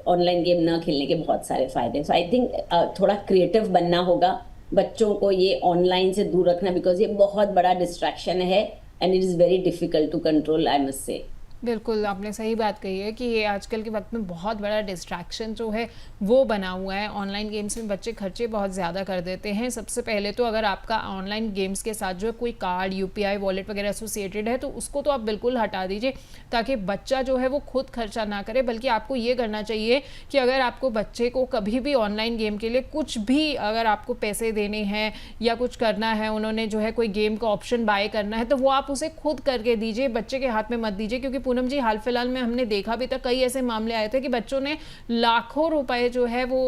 ऑनलाइन गेम ना खेलने के बहुत सारे फायदे। सो आई थिंक थोड़ा क्रिएटिव बनना होगा, बच्चों को ये ऑनलाइन से दूर रखना, बिकॉज ये बहुत बड़ा डिस्ट्रैक्शन है and it is very difficult to control, I must say. बिल्कुल, आपने सही बात कही है कि ये आजकल के वक्त में बहुत बड़ा डिस्ट्रैक्शन जो है वो बना हुआ है। ऑनलाइन गेम्स में बच्चे खर्चे बहुत ज़्यादा कर देते हैं। सबसे पहले तो अगर आपका ऑनलाइन गेम्स के साथ जो है कोई कार्ड, यूपीआई वॉलेट वगैरह एसोसिएटेड है तो उसको तो आप बिल्कुल हटा दीजिए, ताकि बच्चा जो है वो खुद खर्चा ना करे। बल्कि आपको ये करना चाहिए कि अगर आपको बच्चे को कभी भी ऑनलाइन गेम के लिए कुछ भी अगर आपको पैसे देने हैं या कुछ करना है, उन्होंने जो है कोई गेम का ऑप्शन बाय करना है, तो वो आप उसे खुद करके दीजिए, बच्चे के हाथ में मत दीजिए। क्योंकि पूनम जी, हाल फिलहाल में हमने देखा भी था, कई ऐसे मामले आए थे कि बच्चों ने लाखों रुपए जो है वो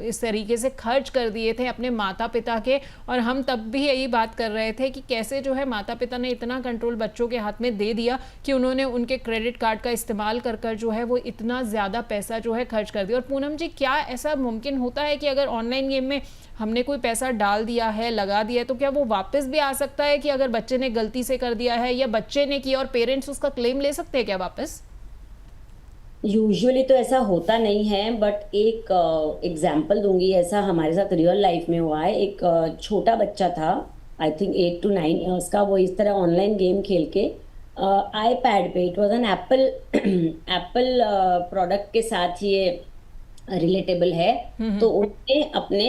इस तरीके से खर्च कर दिए थे अपने माता पिता के। और हम तब भी यही बात कर रहे थे कि कैसे जो है माता पिता ने इतना कंट्रोल बच्चों के हाथ में दे दिया कि उन्होंने उनके क्रेडिट कार्ड का इस्तेमाल कर कर जो है वो इतना ज़्यादा पैसा जो है खर्च कर दिया। और पूनम जी, क्या ऐसा मुमकिन होता है कि अगर ऑनलाइन गेम में हमने कोई पैसा डाल दिया है, लगा दिया है, तो क्या वो वापस भी आ सकता है कि अगर बच्चे ने गलती से कर दिया है या बच्चे ने किया और पेरेंट्स उसका क्लेम ले सकते हैं क्या वापस? यूजुअली तो ऐसा होता नहीं है, बट एक एग्जाम्पल दूंगी। ऐसा हमारे साथ रियल लाइफ में हुआ है। एक छोटा बच्चा था, आई थिंक 8 to 9 ईयर्स का, वो इस तरह ऑनलाइन गेम खेल के आईपैड पे, it was an apple Apple product के साथ ये रिलेटेबल है। तो उन्होंने अपने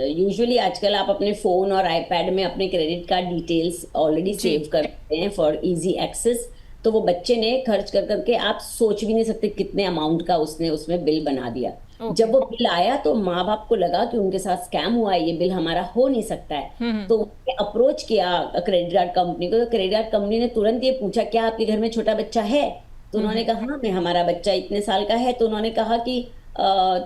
यूजुअली आजकल आप अपने फोन और आईपैड में अपने credit card details already save करते हैं फॉर इजी एक्सेस। तो वो बच्चे ने खर्च कर करके, आप सोच भी नहीं सकते कितने अमाउंट का उसने उसमें बिल बना दिया। जब वो बिल आया तो माँ बाप को लगा कि उनके साथ स्कैम हुआ है, ये बिल हमारा हो नहीं सकता है। तो उन्होंने अप्रोच किया क्रेडिट कार्ड कंपनी को। तो क्रेडिट कार्ड कंपनी ने तुरंत ये पूछा, क्या आपके घर में छोटा बच्चा है? तो उन्होंने कहा हाँ, मैं हमारा बच्चा इतने साल का है। तो उन्होंने कहा कि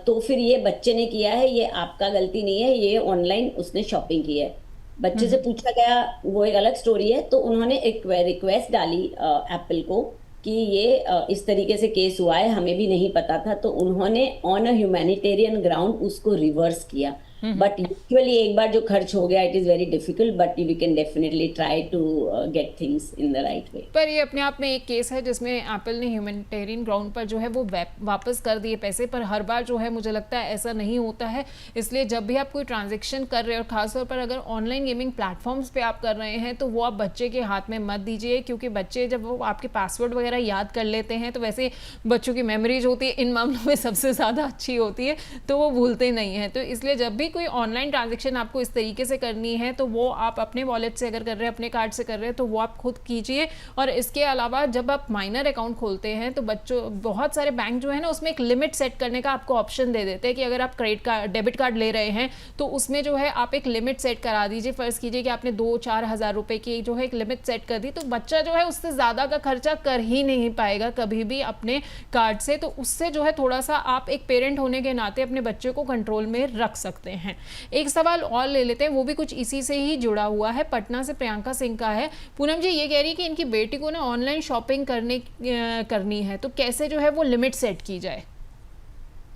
तो फिर ये बच्चे ने किया है, ये आपका गलती नहीं है, ये ऑनलाइन उसने शॉपिंग की है। बच्चे से पूछा गया, वो एक अलग स्टोरी है। तो उन्होंने एक रिक्वेस्ट डाली एप्पल को कि ये इस तरीके से केस हुआ है, हमें भी नहीं पता था। तो उन्होंने ऑन अ ह्यूमैनिटेरियन ग्राउंड उसको रिवर्स किया। बट यूजुअली एक बार जो खर्च हो गया, it is very difficult, but we can definitely try to get things in the right way. पर ये अपने आप में एक केस है जिसमें एप्पल ने ह्यूमैनिटेरियन ग्राउंड पर जो है वो वापस कर दिए पैसे, पर हर बार जो है मुझे लगता है ऐसा नहीं होता है। इसलिए जब भी आप कोई ट्रांजेक्शन कर रहे हो, और खासतौर पर अगर ऑनलाइन गेमिंग प्लेटफॉर्म्स पे आप कर रहे हैं, तो वो आप बच्चे के हाथ में मत दीजिए, क्योंकि बच्चे जब वो आपके पासवर्ड वगैरह याद कर लेते हैं, तो वैसे बच्चों की मेमोरीज होती है इन मामलों में सबसे ज़्यादा अच्छी होती है, तो वो भूलते नहीं हैं। तो इसलिए जब भी कोई ऑनलाइन ट्रांजेक्शन आपको इस तरीके से करनी है, तो वो आप अपने वॉलेट से अगर कर रहे हैं, अपने कार्ड से कर रहे हैं, तो वो आप खुद कीजिए। और इसके अलावा जब आप माइनर अकाउंट खोलते हैं, तो बच्चों बहुत सारे बैंक जो है ना, उसमें एक लिमिट सेट करने का आपको ऑप्शन दे देते हैं कि अगर आप क्रेडिट कार्ड, डेबिट कार्ड ले रहे हैं, तो उसमें जो है आप एक लिमिट सेट करा दीजिए। फर्ज कीजिए कि आपने 2-4 हज़ार रुपए की जो है एक लिमिट सेट कर दी, तो बच्चा जो है उससे ज़्यादा का खर्चा कर ही नहीं पाएगा कभी भी अपने कार्ड से। तो उससे जो है थोड़ा सा आप एक पेरेंट होने के नाते अपने बच्चे को कंट्रोल में रख सकते हैं। एक सवाल और ले लेते हैं, वो भी कुछ इसी से ही जुड़ा हुआ है। पटना से प्रियंका सिंह का है। पूनम जी ये कह रही है कि इनकी बेटी को ना ऑनलाइन शॉपिंग करनी है, तो कैसे जो है वो लिमिट सेट की जाए?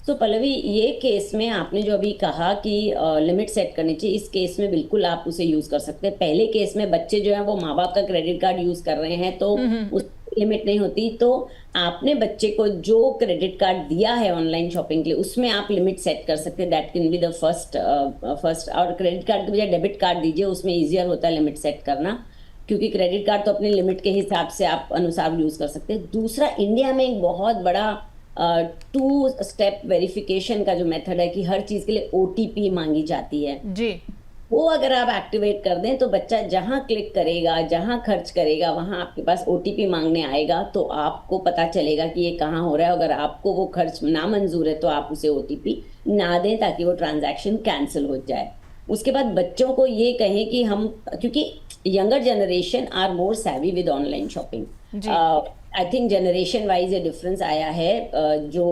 तो पल्लवी, ये केस में आपने जो अभी कहा कि लिमिट सेट करनी चाहिए, इस केस में बिल्कुल आप उसे यूज कर सकते हैं। पहले केस में बच्चे जो है वो माँ बाप का क्रेडिट कार्ड यूज कर रहे हैं, तो उस लिमिट नहीं होती। तो आपने बच्चे को जो क्रेडिट कार्ड दिया है ऑनलाइन शॉपिंग के लिए, उसमें आप लिमिट सेट कर सकते हैं। That can be the first. और क्रेडिट कार्ड के बजाय डेबिट कार्ड दीजिए, उसमें ईजियर होता है लिमिट सेट करना, क्योंकि क्रेडिट कार्ड तो अपने लिमिट के हिसाब से आप अनुसार यूज कर सकते हैं। दूसरा, इंडिया में एक बहुत बड़ा 2 स्टेप वेरिफिकेशन का जो मेथड है कि हर चीज के लिए OTP मांगी जाती है जी, वो अगर आप एक्टिवेट कर दें, तो बच्चा जहां क्लिक करेगा, जहां खर्च करेगा, वहां आपके पास OTP मांगने आएगा, तो आपको पता चलेगा कि ये कहाँ हो रहा है। अगर आपको वो खर्च ना मंजूर है, तो आप उसे OTP ना दें, ताकि वो ट्रांजैक्शन कैंसिल हो जाए। उसके बाद बच्चों को ये कहें कि हम, क्योंकि younger generation are more savvy with online shopping. I think generation wise ये डिफरेंस आया है। जो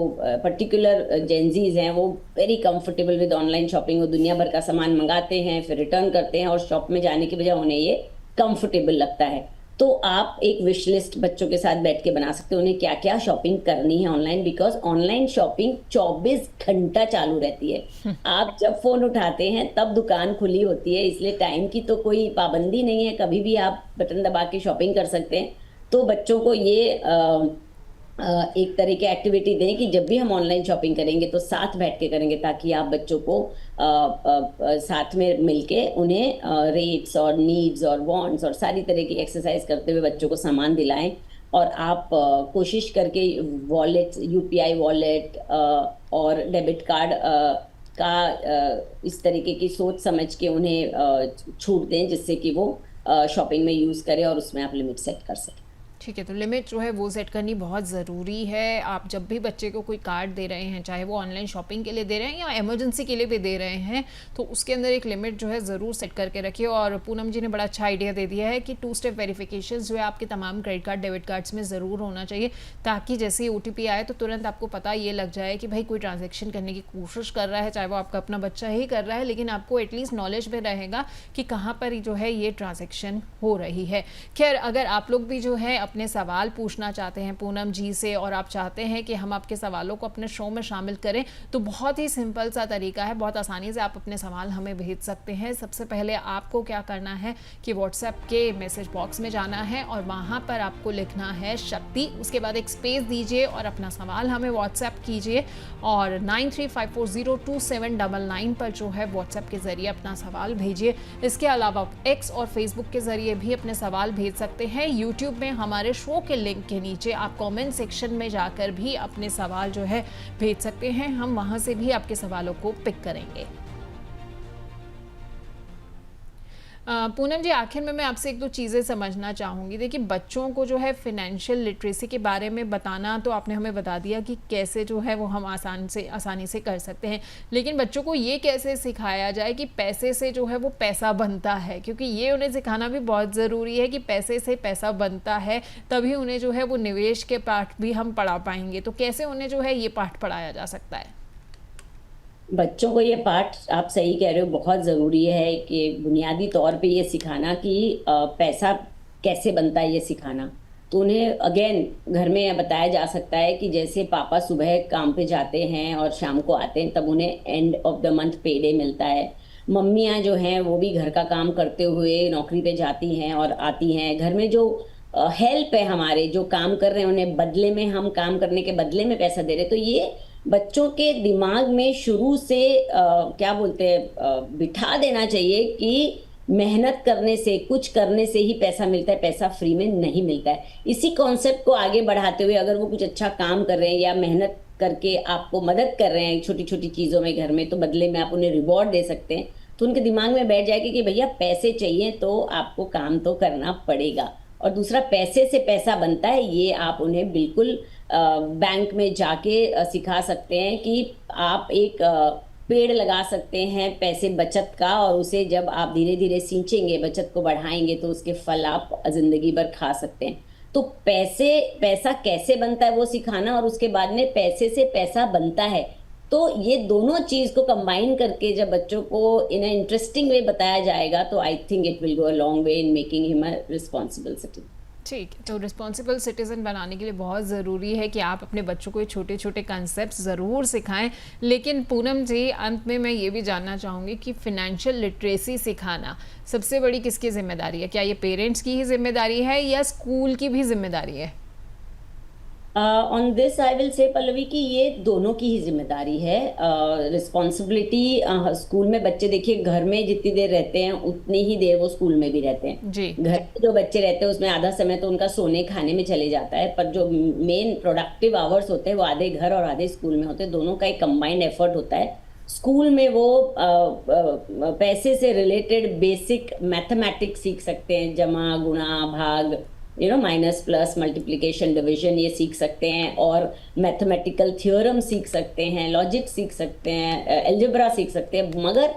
पर्टिकुलर जेंजीज हैं वो very comfortable with online shopping. वो दुनिया भर का सामान मंगाते हैं, फिर रिटर्न करते हैं, और शॉप में जाने की बजाय उन्हें ये कंफर्टेबल लगता है। तो आप एक विश लिस्ट बच्चों के साथ बैठ के बना सकते हो, उन्हें क्या क्या शॉपिंग करनी है ऑनलाइन, बिकॉज ऑनलाइन शॉपिंग 24 घंटा चालू रहती है। आप जब फोन उठाते हैं तब दुकान खुली होती है, इसलिए टाइम की तो कोई पाबंदी नहीं है, कभी भी आप बटन दबा के शॉपिंग कर सकते हैं। तो बच्चों को ये एक तरह की एक्टिविटी दें कि जब भी हम ऑनलाइन शॉपिंग करेंगे तो साथ बैठ के करेंगे, ताकि आप बच्चों को साथ में मिलके उन्हें रेट्स और नीड्स और वांट्स और सारी तरह की एक्सरसाइज करते हुए बच्चों को सामान दिलाएं। और आप कोशिश करके वॉलेट, UPI वॉलेट और डेबिट कार्ड का इस तरीके की सोच समझ के उन्हें छूट दें, जिससे कि वो शॉपिंग में यूज़ करें और उसमें आप लिमिट सेट कर सकें। ठीक है, तो लिमिट जो है वो सेट करनी बहुत ज़रूरी है। आप जब भी बच्चे को कोई कार्ड दे रहे हैं, चाहे वो ऑनलाइन शॉपिंग के लिए दे रहे हैं या इमरजेंसी के लिए भी दे रहे हैं, तो उसके अंदर एक लिमिट जो है ज़रूर सेट करके रखिए। और पूनम जी ने बड़ा अच्छा आइडिया दे दिया है कि 2 स्टेप वेरिफिकेशन जो है आपके तमाम क्रेडिट कार्ड, डेबिट कार्ड्स में ज़रूर होना चाहिए, ताकि जैसे ही OTP आए तो तुरंत आपको पता ये लग जाए कि भाई कोई ट्रांजेक्शन करने की कोशिश कर रहा है, चाहे वो आपका अपना बच्चा ही कर रहा है, लेकिन आपको एटलीस्ट नॉलेज में रहेगा कि कहाँ पर जो है ये ट्रांजेक्शन हो रही है। खैर, अगर आप लोग भी जो है अपने सवाल पूछना चाहते हैं पूनम जी से, और आप चाहते हैं कि हम आपके सवालों को अपने शो में शामिल करें, तो बहुत ही सिंपल सा तरीका है, बहुत आसानी से आप अपने सवाल हमें भेज सकते हैं। सबसे पहले आपको क्या करना है कि व्हाट्सएप के मैसेज बॉक्स में जाना है और वहाँ पर आपको लिखना है शक्ति, उसके बाद एक स्पेस दीजिए और अपना सवाल हमें व्हाट्सएप कीजिए, और 9354027999 पर जो है व्हाट्सएप के ज़रिए अपना सवाल भेजिए। इसके अलावा X और फेसबुक के ज़रिए भी अपने सवाल भेज सकते हैं। यूट्यूब में हमारे शो के लिंक के नीचे आप कमेंट सेक्शन में जाकर भी अपने सवाल जो है भेज सकते हैं, हम वहां से भी आपके सवालों को पिक करेंगे। पूनम जी, आखिर में मैं आपसे 1-2 चीज़ें समझना चाहूँगी। देखिए, बच्चों को जो है फिनेंशियल लिटरेसी के बारे में बताना तो आपने हमें बता दिया कि कैसे जो है वो हम आसानी से कर सकते हैं, लेकिन बच्चों को ये कैसे सिखाया जाए कि पैसे से जो है वो पैसा बनता है, क्योंकि ये उन्हें सिखाना भी बहुत ज़रूरी है कि पैसे से पैसा बनता है, तभी उन्हें जो है वो निवेश के पाठ भी हम पढ़ा पाएंगे। तो कैसे उन्हें जो है ये पाठ पढ़ाया जा सकता है? बच्चों को ये पाठ आप सही कह रहे हो, बहुत ज़रूरी है कि बुनियादी तौर पे ये सिखाना कि पैसा कैसे बनता है, ये सिखाना। तो उन्हें अगेन घर में बताया जा सकता है कि जैसे पापा सुबह काम पे जाते हैं और शाम को आते हैं, तब उन्हें एंड ऑफ द मंथ पे डे मिलता है। मम्मियाँ जो हैं वो भी घर का काम करते हुए नौकरी पे जाती हैं और आती हैं। घर में जो हेल्प है, हमारे जो काम कर रहे हैं, उन्हें बदले में, हम काम करने के बदले में पैसा दे रहे हैं। तो ये बच्चों के दिमाग में शुरू से क्या बोलते हैं, बिठा देना चाहिए कि मेहनत करने से, कुछ करने से ही पैसा मिलता है, पैसा फ्री में नहीं मिलता है। इसी कॉन्सेप्ट को आगे बढ़ाते हुए अगर वो कुछ अच्छा काम कर रहे हैं या मेहनत करके आपको मदद कर रहे हैं छोटी छोटी चीज़ों में घर में, तो बदले में आप उन्हें रिवॉर्ड दे सकते हैं। तो उनके दिमाग में बैठ जाएगा कि भैया पैसे चाहिए तो आपको काम तो करना पड़ेगा। और दूसरा, पैसे से पैसा बनता है, ये आप उन्हें बिल्कुल बैंक में जाके सिखा सकते हैं कि आप एक पेड़ लगा सकते हैं पैसे बचत का, और उसे जब आप धीरे धीरे सींचेंगे, बचत को बढ़ाएंगे, तो उसके फल आप जिंदगी भर खा सकते हैं। तो पैसा कैसे बनता है वो सिखाना, और उसके बाद में पैसे से पैसा बनता है। तो ये दोनों चीज को कंबाइन करके जब बच्चों को इन इंटरेस्टिंग वे बताया जाएगा, तो I think it will go a long way in making him a responsible citizen. ठीक है, तो रिस्पॉन्सिबल सिटीजन बनाने के लिए बहुत ज़रूरी है कि आप अपने बच्चों को ये छोटे छोटे कंसेप्ट ज़रूर सिखाएं। लेकिन पूनम जी, अंत में मैं ये भी जानना चाहूँगी कि फिनेंशियल लिटरेसी सिखाना सबसे बड़ी किसकी जिम्मेदारी है? क्या ये पेरेंट्स की ही जिम्मेदारी है या स्कूल की भी जिम्मेदारी है? On this I will say Pallavi कि ये दोनों की ही जिम्मेदारी है। रिस्पॉन्सिबिलिटी स्कूल में, बच्चे देखिए घर में जितनी देर रहते हैं उतनी ही देर वो स्कूल में भी रहते हैं। जी। घर में जो बच्चे रहते हैं उसमें आधा समय तो उनका सोने खाने में चले जाता है, पर जो मेन प्रोडक्टिव आवर्स होते हैं वो आधे घर और आधे स्कूल में होते हैं। दोनों का एक कंबाइंड एफर्ट होता है। स्कूल में वो पैसे से रिलेटेड बेसिक मैथमेटिक्स सीख सकते हैं, जमा गुणा भाग, माइनस प्लस मल्टीप्लिकेशन डिवीजन, ये सीख सकते हैं, और मैथमेटिकल थ्योरम सीख सकते हैं, लॉजिक सीख सकते हैं, एल्जेब्रा सीख सकते हैं। मगर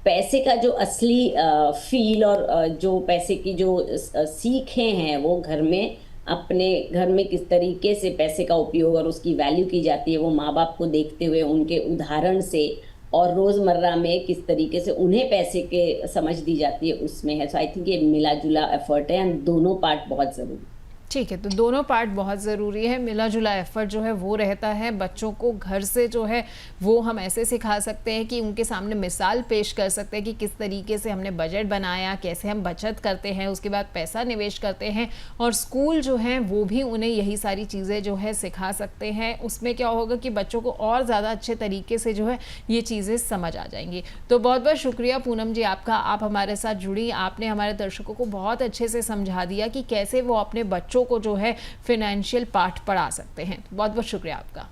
पैसे का जो असली फील और जो पैसे की जो सीखें हैं वो घर में, अपने घर में किस तरीके से पैसे का उपयोग और उसकी वैल्यू की जाती है, वो माँ बाप को देखते हुए, उनके उदाहरण से, और रोज़मर्रा में किस तरीके से उन्हें पैसे के समझ दी जाती है, उसमें है। सो आई थिंक ये मिला जुला एफर्ट है, एंड दोनों पार्ट बहुत ज़रूरी। ठीक है, तो दोनों पार्ट बहुत ज़रूरी है। मिला जुला एफर्ट जो है वो रहता है। बच्चों को घर से जो है वो हम ऐसे सिखा सकते हैं कि उनके सामने मिसाल पेश कर सकते हैं कि किस तरीके से हमने बजट बनाया, कैसे हम बचत करते हैं, उसके बाद पैसा निवेश करते हैं। और स्कूल जो है वो भी उन्हें यही सारी चीज़ें जो है सिखा सकते हैं। उसमें क्या होगा कि बच्चों को और ज़्यादा अच्छे तरीके से जो है ये चीज़ें समझ आ जाएंगी। तो बहुत बहुत शुक्रिया पूनम जी आपका, आप हमारे साथ जुड़ी। आपने हमारे दर्शकों को बहुत अच्छे से समझा दिया कि कैसे वो अपने बच्चों को जो है फाइनेंशियल पार्ट पढ़ा सकते हैं। बहुत बहुत शुक्रिया आपका।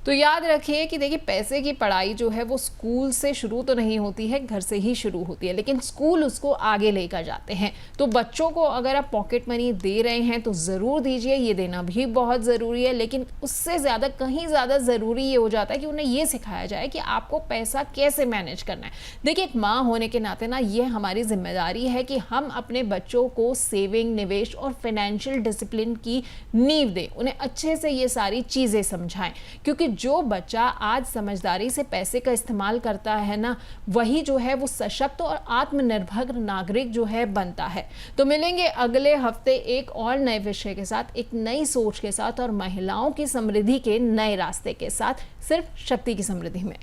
तो याद रखिए कि देखिए, पैसे की पढ़ाई जो है वो स्कूल से शुरू तो नहीं होती है, घर से ही शुरू होती है, लेकिन स्कूल उसको आगे लेकर जाते हैं। तो बच्चों को अगर आप पॉकेट मनी दे रहे हैं तो ज़रूर दीजिए, ये देना भी बहुत ज़रूरी है। लेकिन उससे ज़्यादा, कहीं ज़्यादा ज़रूरी ये हो जाता है कि उन्हें ये सिखाया जाए कि आपको पैसा कैसे मैनेज करना है। देखिए, एक माँ होने के नाते ना ये हमारी जिम्मेदारी है कि हम अपने बच्चों को सेविंग, निवेश और फाइनेंशियल डिसिप्लिन की नींव दें, उन्हें अच्छे से ये सारी चीज़ें समझाएं। क्योंकि जो बच्चा आज समझदारी से पैसे का इस्तेमाल करता है ना, वही जो है वो सशक्त और आत्मनिर्भर नागरिक जो है बनता है। तो मिलेंगे अगले हफ्ते एक और नए विषय के साथ, एक नई सोच के साथ और महिलाओं की समृद्धि के नए रास्ते के साथ, सिर्फ शक्ति की समृद्धि में।